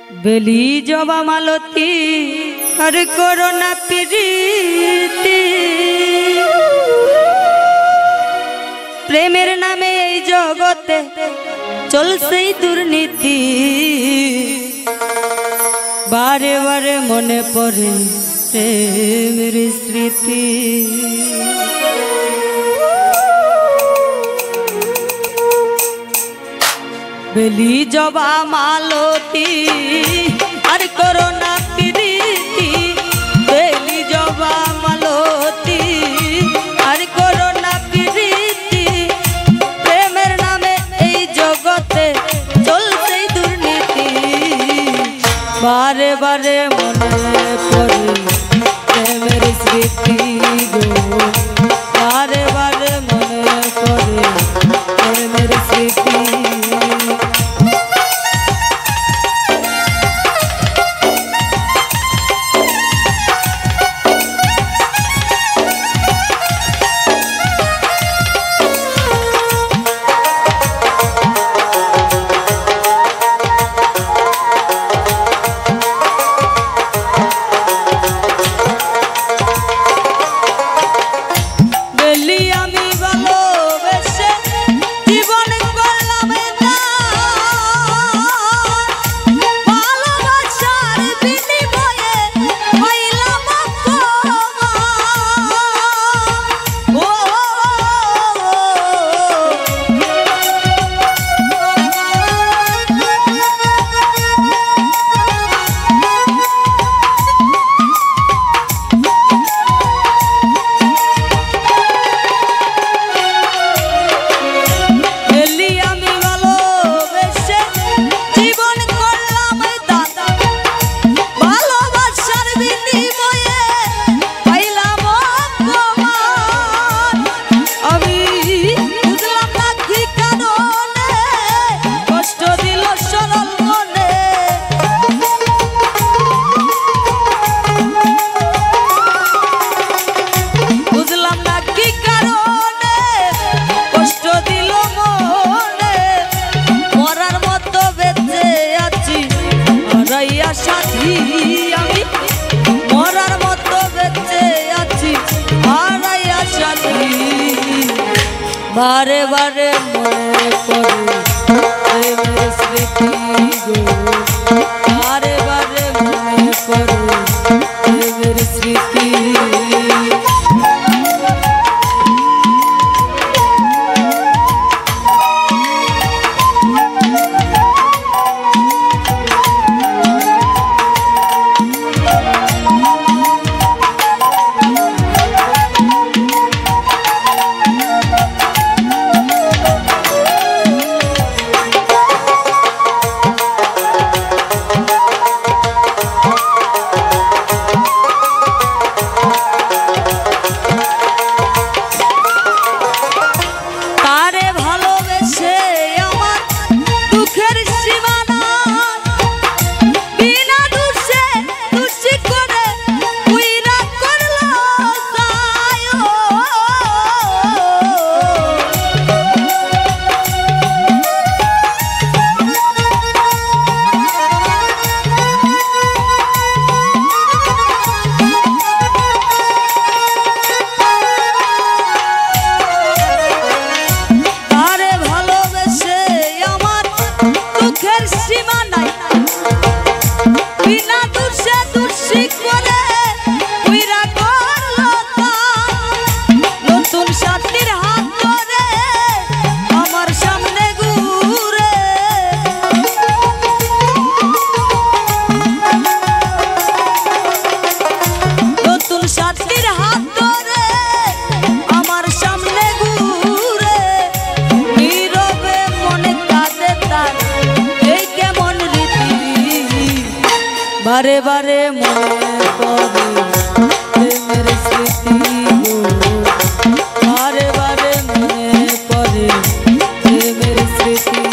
বেলি জবা মালতী আর করোনা প্রীতি প্রেমের নামে এই জগতে চলছে দুর্নীতি বারে বারে মনে পড়ে প্রেমের স্মৃতি বেলি জবা মালতী আর করোনা প্রীতি বেলি জবা মালতী আর করোনা প্রীতি প্রেমের নামে এই জগতে চলছে দুর্নীতি বারে বারে মনে পড়ে প্রেমের স্মৃতি গো বারে বারে মনে পড়ে প্রেমের স্মৃতি बारे बारे मने पड़े प्रेमेर स्मृति गो बारे बारे मने पड़े प्रेमेर स्मृति बारे बारे मने पड़े प्रेमेर स्मृति गो बारे बारे मने पड़े प्रेमेर स्मृति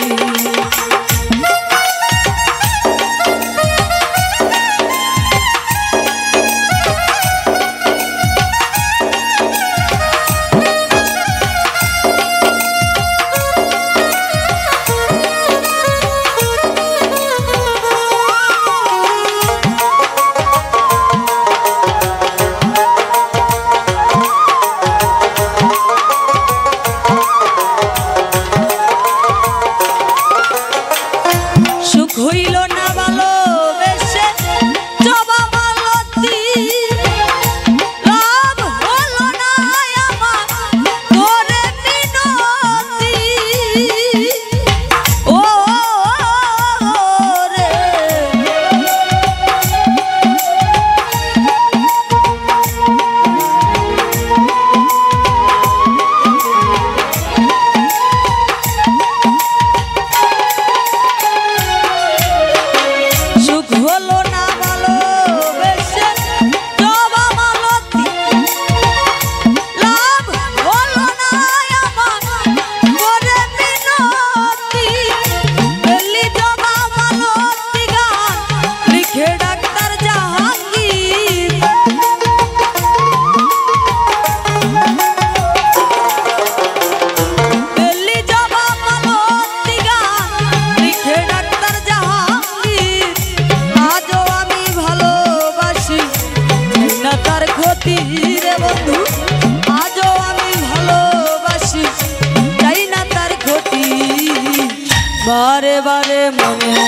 মনে